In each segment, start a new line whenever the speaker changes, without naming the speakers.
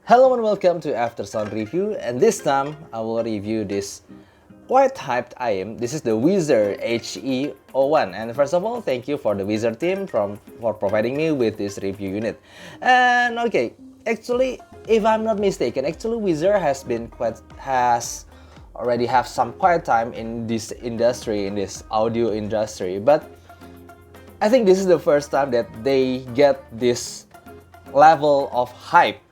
Hello and welcome to Aftersound Review, and this time I will review this quite hyped item. This is the Whizzer He01, and first of all, thank you for the Whizzer team for providing me with this review unit. And okay, actually, if I'm not mistaken, actually Whizzer has already have some quiet time in this industry, in this audio industry, but I think this is the first time that they get this level of hype.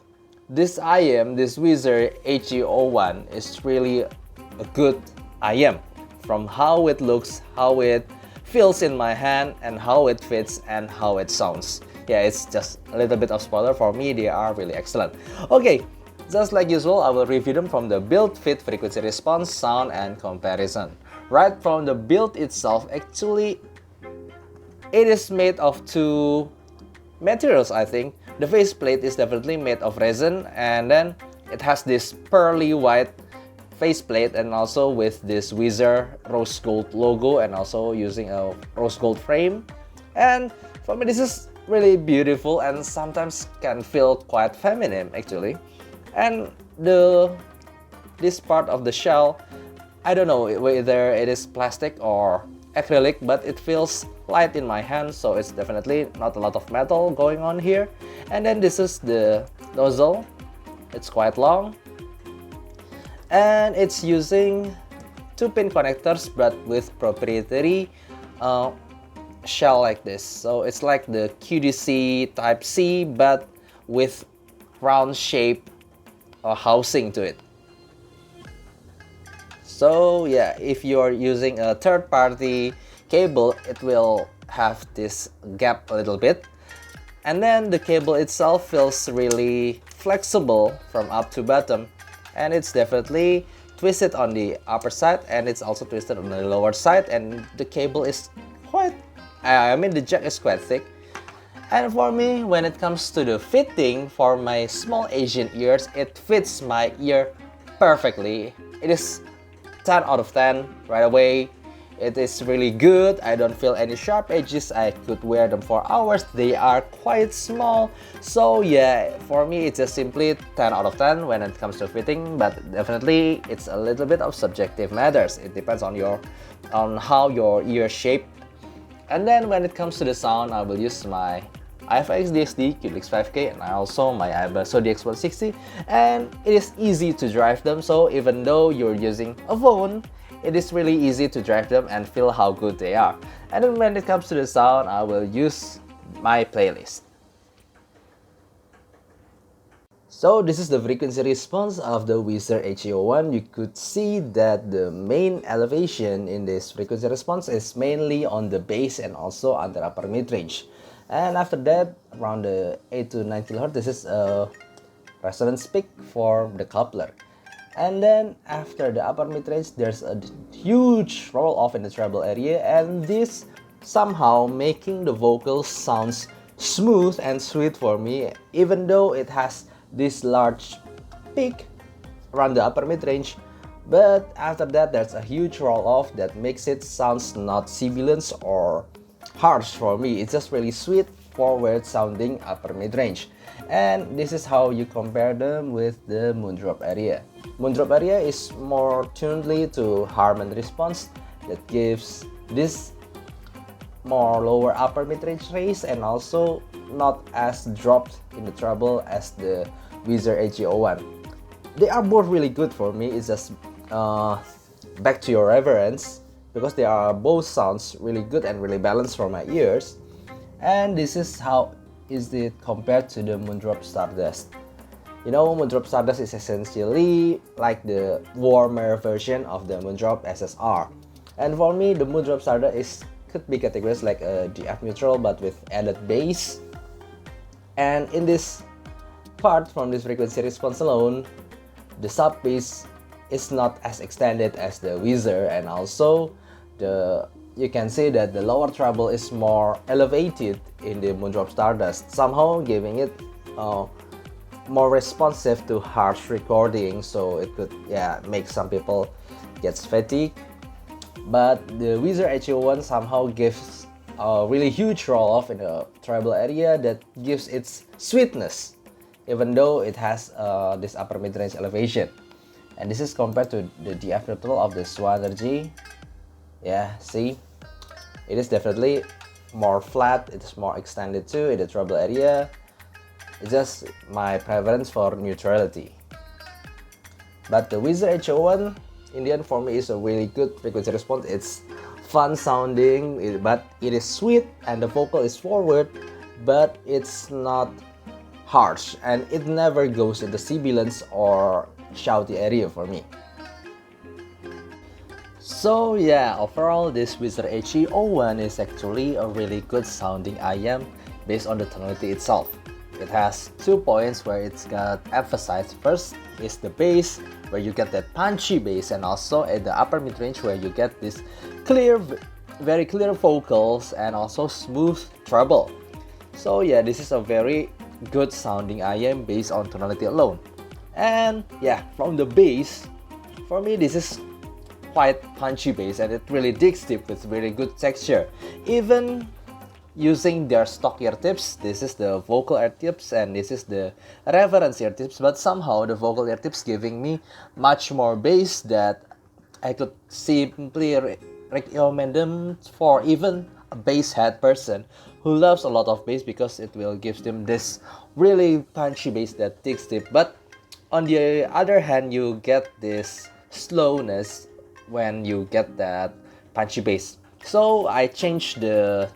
This IM, this Whizzer He01 is really a good IM from how it looks, how it feels in my hand, and how it fits and how it sounds. Yeah, it's just a little bit of spoiler for me, they are really excellent. Okay, just like usual, I will review them from the build, fit, frequency response, sound, and comparison. Right from the build itself, actually, it is made of two materials, I think. The faceplate is definitely made of resin, and then it has this pearly white faceplate, and also with this Whizzer rose gold logo, and also using a rose gold frame. And for me, this is really beautiful and sometimes can feel quite feminine actually. And this part of the shell, I don't know whether it is plastic or acrylic, but it feels light in my hand, so it's definitely not a lot of metal going on here. And then this is the nozzle. It's quite long, and it's using 2-pin connectors but with proprietary shell like this. So it's like the QDC type C but with round shape housing to it. So yeah, if you're using a third-party cable, it will have this gap a little bit. And then the cable itself feels really flexible from up to bottom, and it's definitely twisted on the upper side, and it's also twisted on the lower side, and the cable is quite, the jack is quite thick. And for me, when it comes to the fitting for my small Asian ears, it fits my ear perfectly. It is 10 out of 10 right away. It is really good. I don't feel any sharp edges. I could wear them for hours. They are quite small. So yeah, for me it's just simply 10 out of 10 when it comes to fitting, but definitely it's a little bit of subjective matters. It depends on how your ear shape. And then when it comes to the sound, I will use my IFX DSD Qlix 5K, and also my Ibasso DX160, and it is easy to drive them. So even though you're using a phone, it is really easy to drive them and feel how good they are. And then when it comes to the sound, I will use my playlist. So this is the frequency response of the Whizzer He01. You could see that the main elevation in this frequency response is mainly on the bass and also on the upper mid-range. And after that, around the 8 to 9 kHz, this is a resonance peak for the coupler. And then after the upper mid-range, there's a huge roll-off in the treble area, and this somehow making the vocals sounds smooth and sweet for me, even though it has this large peak around the upper mid-range. But after that, there's a huge roll-off that makes it sounds not sibilant or harsh for me. It's just really sweet, forward sounding upper mid-range. And this is how you compare them with the Moondrop Aria. Moondrop Aria is more tunedly to Harman response that gives this more lower upper mid-range range, and also not as dropped in the treble as the Whizzer He01. They are both really good for me. It's just back to your reverence, because they are both sounds really good and really balanced for my ears. And this is how is it compared to the Moondrop Stardust. You know, Moondrop Stardust is essentially like the warmer version of the Moondrop SSR. And for me, the Moondrop Stardust could be categorized like a DF neutral but with added bass. And in this part, from this frequency response alone, the sub bass is not as extended as the Whizzer, and also you can see that the lower treble is more elevated in the Moondrop Stardust, somehow giving it more responsive to harsh recording, so it could make some people get fatigued. But the Whizzer He01 somehow gives a really huge roll off in the treble area that gives its sweetness even though it has this upper mid-range elevation. And this is compared to the DF neutral of the Swa Energy. Yeah, see, it is definitely more flat, it is more extended too in the treble area. It's just my preference for neutrality. But the Whizzer He01 in the end for me is a really good frequency response. It's fun sounding, but it is sweet and the vocal is forward, but it's not harsh and it never goes into sibilance or shouty area for me. So yeah, overall this Whizzer He01 is actually a really good sounding IM based on the tonality itself. It has 2 points where it's got emphasized. First is the bass, where you get that punchy bass, and also at the upper mid-range where you get this clear, very clear vocals and also smooth treble. So yeah, this is a very good sounding IM based on tonality alone. And yeah, from the bass, for me this is quite punchy bass and it really digs deep with really good texture. Even using their stock ear tips, this is the vocal ear tips and this is the reference ear tips, but somehow the vocal ear tips giving me much more bass that I could simply recommend them for even a bass head person who loves a lot of bass, because it will give them this really punchy bass that digs deep. But on the other hand, you get this slowness when you get that punchy bass. So I changed the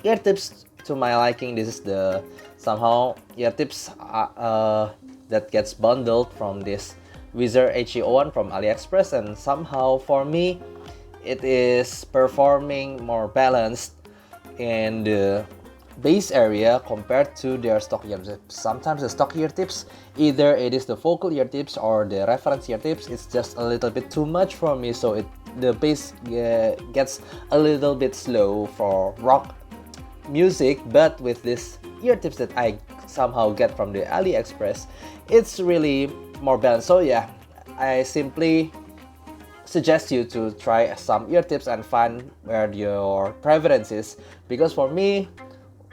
ear tips to my liking. This is the somehow ear tips that gets bundled from this Whizzer He01 from AliExpress, and somehow for me it is performing more balanced in the bass area compared to their stock ear tips. Sometimes the stock ear tips, either it is the vocal ear tips or the reference ear tips, it's just a little bit too much for me, so the bass gets a little bit slow for rock music. But with this ear tips that I somehow get from the AliExpress, it's really more balanced. So yeah, I simply suggest you to try some ear tips and find where your preference is, because for me,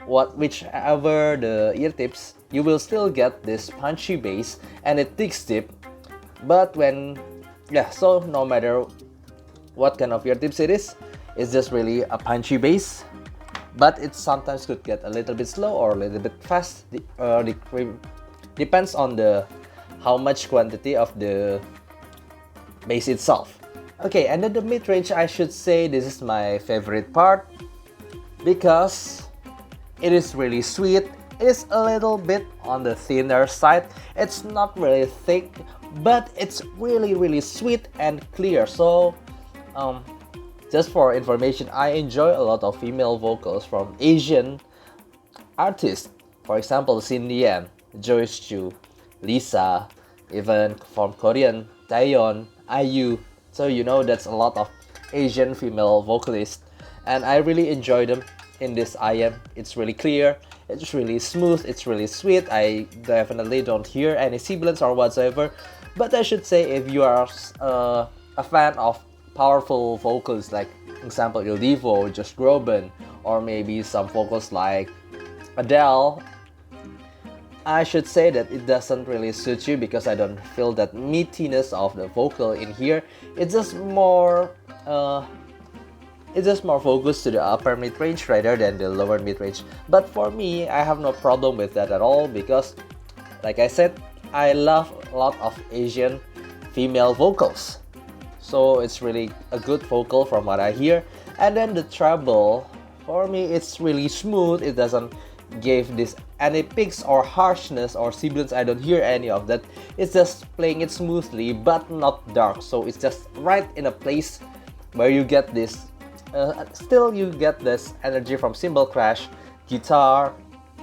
whichever the ear tips, you will still get this punchy bass and it digs deep. But when so no matter what kind of ear tips it is, it's just really a punchy bass, but it sometimes could get a little bit slow or a little bit fast, depends on the how much quantity of the bass itself. Okay, and then the mid-range, I should say this is my favorite part because it is really sweet. It is a little bit on the thinner side. It's not really thick, but it's really sweet and clear. So just for information, I enjoy a lot of female vocals from Asian artists. For example, Cindy, Joyce Chu, Lisa, even from Korean, Taeyeon, IU. So you know that's a lot of Asian female vocalists, and I really enjoy them in this IM. It's really clear, it's really smooth, it's really sweet. I definitely don't hear any sibilance or whatsoever. But I should say, if you are a fan of powerful vocals like, for example, Il Divo, Josh Groban, or maybe some vocals like Adele, I should say that it doesn't really suit you, because I don't feel that meatiness of the vocal in here. It's just more focused to the upper mid-range rather than the lower mid-range. But for me, I have no problem with that at all, because like I said, I love a lot of Asian female vocals. So it's really a good vocal from what I hear. And then the treble, for me, it's really smooth. It doesn't give this any peaks or harshness or sibilance. I don't hear any of that. It's just playing it smoothly but not dark. So it's just right in a place where you get this still you get this energy from cymbal crash, guitar,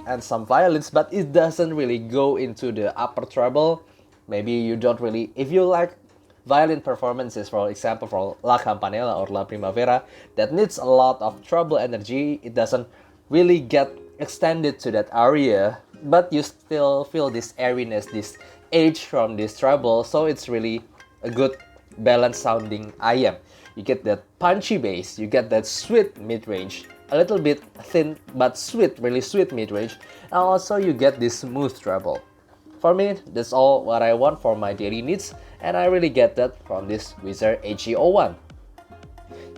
and some violins, but it doesn't really go into the upper treble. Maybe you don't really, if you like violin performances, for example, for La Campanella or La Primavera, that needs a lot of treble energy, it doesn't really get extended to that area, but you still feel this airiness, this edge from this treble. So it's really a good balanced sounding IM. You get that punchy bass, you get that sweet mid-range, a little bit thin but sweet, really sweet mid-range, and also you get this smooth treble. For me, that's all what I want for my daily needs, and I really get that from this Whizzer He01.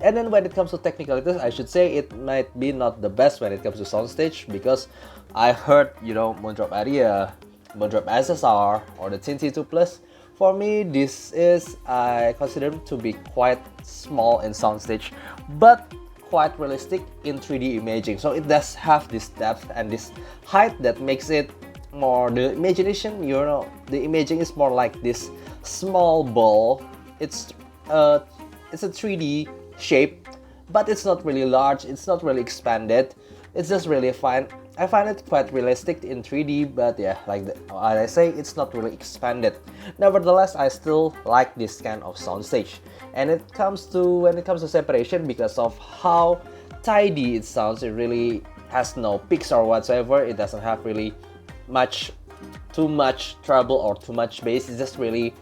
And then when it comes to technicalities, I should say it might be not the best when it comes to soundstage, because I heard, Moondrop Aria, Moondrop SSR, or the T2Plus. For me, this is, I consider to be quite small in soundstage, but quite realistic in 3D imaging. So it does have this depth and this height that makes it more, the imagination, the imaging is more like this small ball. It's a 3D shape, but it's not really large, it's not really expanded, it's just really fine. I find it quite realistic in 3D, but yeah, like I say, it's not really expanded. Nevertheless, I still like this kind of soundstage. And when it comes to separation, because of how tidy it sounds, it really has no peaks or whatsoever. It doesn't have really too much treble or too much bass. It's just really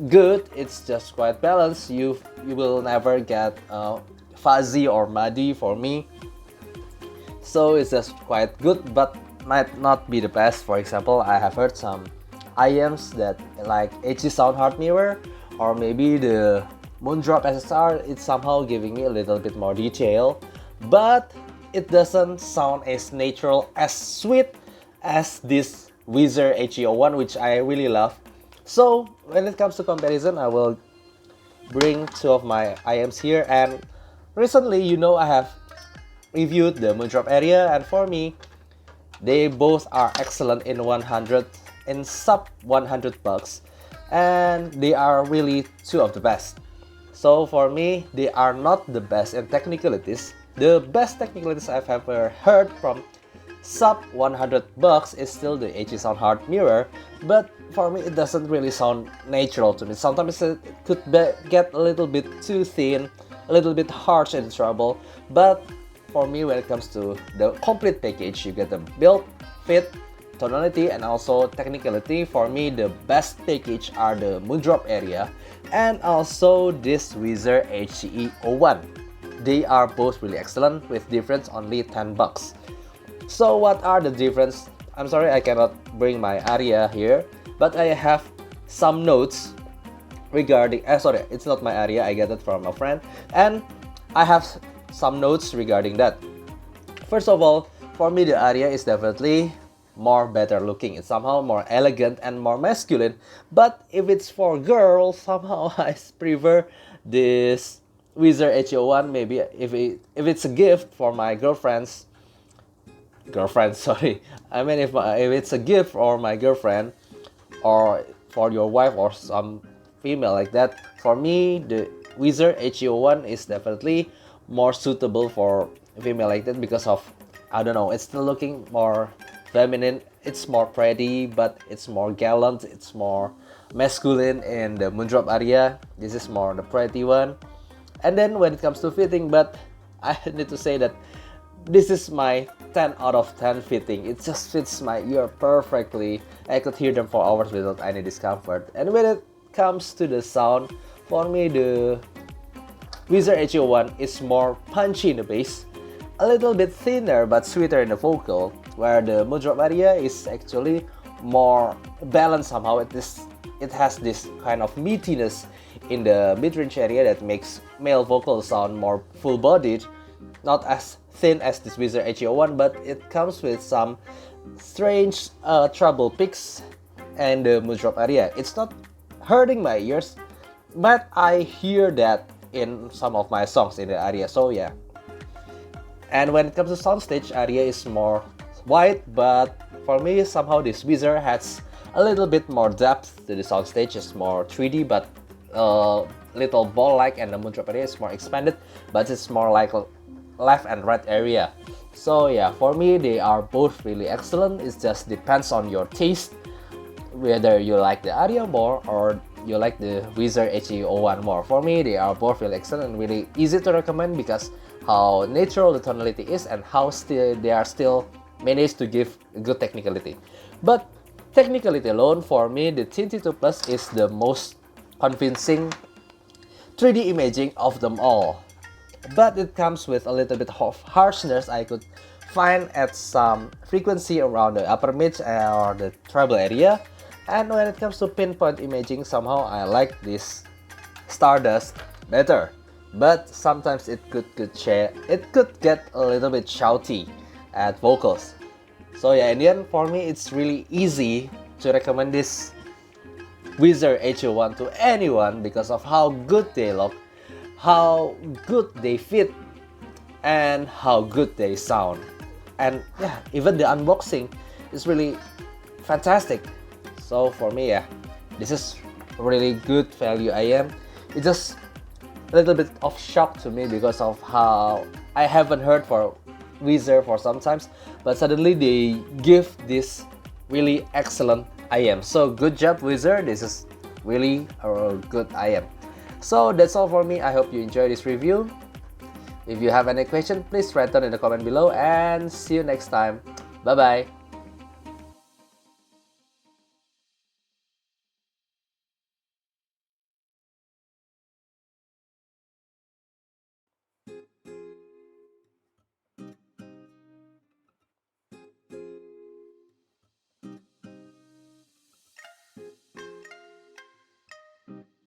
good. It's just quite balanced. You will never get fuzzy or muddy for me. So it's just quite good, but might not be the best. For example, I have heard some IMs that like HD Sound Hard Mirror, or maybe the Moondrop SSR, it's somehow giving me a little bit more detail, but it doesn't sound as natural, as sweet as this Whizzer He01, which I really love. So when it comes to comparison, I will bring two of my IMs here, and recently, I have reviewed the Moondrop Aria, and for me, they both are excellent in sub $100, and they are really two of the best. So for me, they are not the best in technicalities. The best technicalities I've ever heard from sub $100 is still the HD Sound Hard Mirror, but for me it doesn't really sound natural to me. Sometimes it could get a little bit too thin, a little bit harsh in treble, but for me, when it comes to the complete package, you get the build, fit, tonality, and also technicality. For me, the best package are the Moondrop Aria and also this Whizzer He01. They are both really excellent, with difference only $10. So what are the difference? I'm sorry I cannot bring my Aria here, but I have some notes regarding, sorry, it's not my Aria, I get it from a friend, and I have some notes regarding that. First of all, for me the Aria is definitely more better looking. It's somehow more elegant and more masculine, but if it's for girls, somehow I prefer this Whizzer He01. Maybe if it's a gift for my girlfriend, sorry, I mean if it's a gift for my girlfriend or for your wife or some female like that, for me the Whizzer He01 is definitely more suitable for female like that, because of, I don't know, it's still looking more feminine, it's more pretty, but it's more gallant, it's more masculine in the Moondrop Aria. This is more the pretty one. And then when it comes to fitting, but I need to say that this is my 10 out of 10 fitting. It just fits my ear perfectly. I could hear them for hours without any discomfort. And when it comes to the sound, for me the Whizzer He01 is more punchy in the bass, a little bit thinner but sweeter in the vocal, where the Moondrop Aria is actually more balanced somehow. It has this kind of meatiness in the mid-range area that makes male vocals sound more full-bodied, not as thin as this Whizzer He01, but it comes with some strange treble picks and the Moondrop Aria. It's not hurting my ears, but I hear that in some of my songs in the Aria, so yeah. And when it comes to soundstage, Aria is more wide, but for me somehow this Whizzer has a little bit more depth to the soundstage. It's more 3D but little ball-like, and the Moondrop Aria is more expanded, but it's more like left and right area. So yeah, for me they are both really excellent. It just depends on your taste, whether you like the Aria more or you like the Whizzer He01 more. For me, they are both really excellent and really easy to recommend, because how natural the tonality is and how they are still managed to give good technicality. But technicality alone, for me, the T2Plus is the most convincing 3D imaging of them all. but it comes with a little bit of harshness I could find at some frequency around the upper mid or the treble area. And when it comes to pinpoint imaging, somehow I like this Stardust better, but sometimes it could get a little bit shouty at vocals. So yeah, in the end, for me, it's really easy to recommend this Whizzer He01 to anyone because of how good they look, how good they fit, and how good they sound. And yeah, even the unboxing is really fantastic. So for me, yeah, this is really good value IM. It's just a little bit of shock to me because of how I haven't heard for Whizzer for some times, but suddenly they give this really excellent IM. So good job, Whizzer. This is really a good IM. So that's all for me. I hope you enjoyed this review. If you have any question, please write down in the comment below, and see you next time. Bye bye.